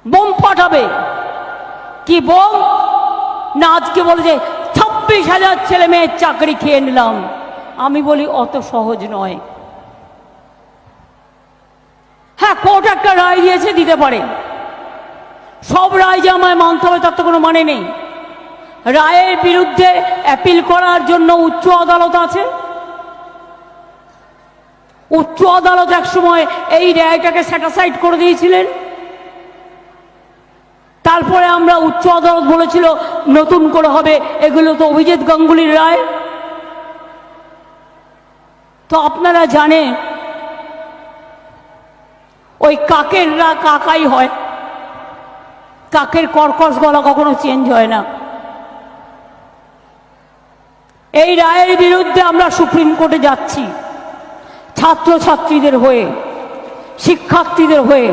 Bomb পাঠাবে। কি bomb? না আজকে বলে যে 26,000 ছেলে মেয়ের চাকরি খেয়ে নিলাম। আমি বলি অত সহজ নয়। হ্যাঁ, কোর্ট একটা রায় দিয়েছে, দিতে পারে। সব রায় যে আমায় মানতে হবে তার তো কোনো মানে নেই। রায়ের বিরুদ্ধে অ্যাপিল করার জন্য উচ্চ আদালত আছে। উচ্চ আদালত এক সময় এই রায়টাকে স্যাটিসফাইড করে দিয়েছিলেন। তারপরে আমরা উচ্চ আদালত বলেছিল নতুন করে হবে। এগুলো তো অভিজিৎ গাঙ্গুলির রায়। তো আপনারা জানেন ওই কাকেররা কাকাই হয়, কাকের কর্কশ গলা কখনো চেঞ্জ হয় না। এই রায়ের বিরুদ্ধে আমরা সুপ্রিম কোর্টে যাচ্ছি, ছাত্রছাত্রীদের হয়ে, শিক্ষার্থীদের হয়ে।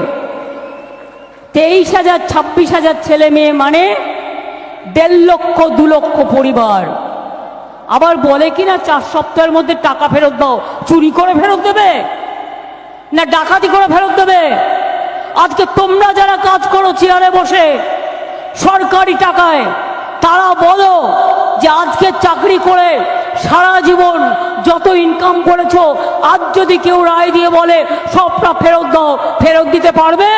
23,000 26,000 ছেলে মেয়ে মানে 1.5 লক্ষ 2 লক্ষ পরিবার। আবার বলে কিনা 4 সপ্তাহের মধ্যে টাকা ফেরত দাও। চুরি করে ফেরত দেবে না ডাকাতি করে ফেরত দেবে? আজকে তোমরা যারা কাজ করো চেয়ারে বসে সরকারি টাকায়, তারা বলো যে আজকে চাকরি করে সারা জীবন যত ইনকাম করেছো, আজ যদি কেউ রায় দিয়ে বলে সবটা ফেরত দাও, ফেরত দিতে পারবে?